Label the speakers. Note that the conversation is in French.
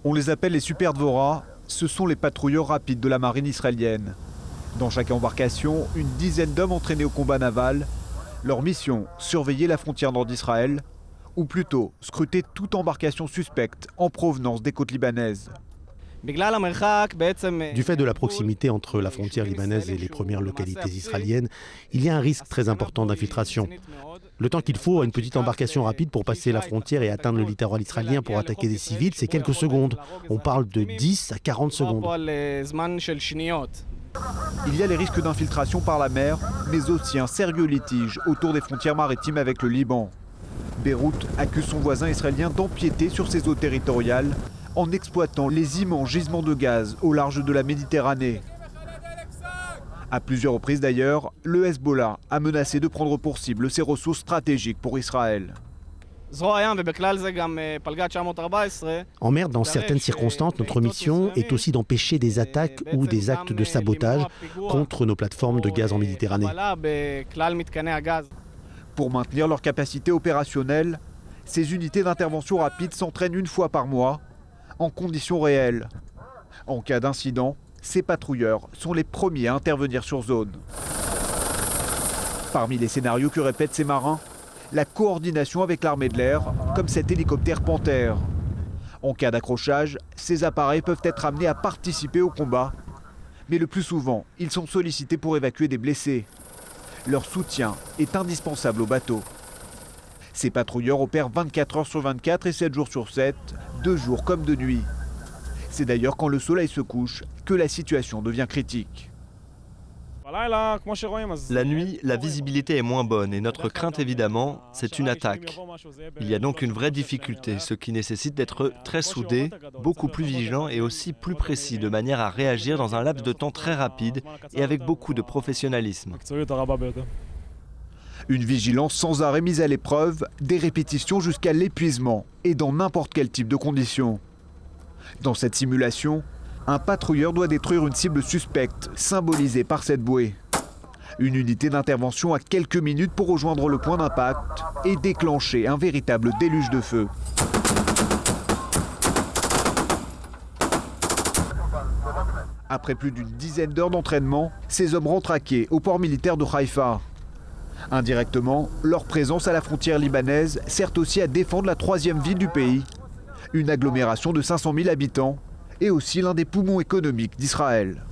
Speaker 1: On les appelle les Super Dvorah, ce sont les patrouilleurs rapides de la marine israélienne. Dans chaque embarcation, une dizaine d'hommes entraînés au combat naval. Leur mission, surveiller la frontière nord d'Israël, ou plutôt scruter toute embarcation suspecte en provenance des côtes libanaises.
Speaker 2: Du fait de la proximité entre la frontière libanaise et les premières localités israéliennes, il y a un risque très important d'infiltration. Le temps qu'il faut à une petite embarcation rapide pour passer la frontière et atteindre le littoral israélien pour attaquer des civils, c'est quelques secondes. On parle de 10 à 40 secondes.
Speaker 1: Il y a les risques d'infiltration par la mer, mais aussi un sérieux litige autour des frontières maritimes avec le Liban. Beyrouth accuse son voisin israélien d'empiéter sur ses eaux territoriales en exploitant les immenses gisements de gaz au large de la Méditerranée. À plusieurs reprises d'ailleurs, le Hezbollah a menacé de prendre pour cible ces ressources stratégiques pour Israël.
Speaker 2: En mer, dans certaines circonstances, notre mission est aussi d'empêcher des attaques ou des actes de sabotage contre nos plateformes de gaz en Méditerranée.
Speaker 1: Pour maintenir leur capacité opérationnelle, ces unités d'intervention rapide s'entraînent une fois par mois, en conditions réelles. En cas d'incident, ces patrouilleurs sont les premiers à intervenir sur zone. Parmi les scénarios que répètent ces marins, la coordination avec l'armée de l'air, comme cet hélicoptère Panther. En cas d'accrochage, ces appareils peuvent être amenés à participer au combat, mais le plus souvent, ils sont sollicités pour évacuer des blessés. Leur soutien est indispensable au bateau. Ces patrouilleurs opèrent 24 heures sur 24 et 7 jours sur 7, de jour comme de nuit. C'est d'ailleurs quand le soleil se couche que la situation devient critique.
Speaker 3: La nuit, la visibilité est moins bonne et notre crainte évidemment, c'est une attaque. Il y a donc une vraie difficulté, ce qui nécessite d'être très soudé, beaucoup plus vigilant et aussi plus précis, de manière à réagir dans un laps de temps très rapide et avec beaucoup de professionnalisme.
Speaker 1: Une vigilance sans arrêt mise à l'épreuve, des répétitions jusqu'à l'épuisement et dans n'importe quel type de conditions. Dans cette simulation, un patrouilleur doit détruire une cible suspecte, symbolisée par cette bouée. Une unité d'intervention a quelques minutes pour rejoindre le point d'impact et déclencher un véritable déluge de feu. Après plus d'une dizaine d'heures d'entraînement, ces hommes rentrent à quai au port militaire de Haïfa. Indirectement, leur présence à la frontière libanaise sert aussi à défendre la troisième ville du pays, une agglomération de 500 000 habitants, et aussi l'un des poumons économiques d'Israël.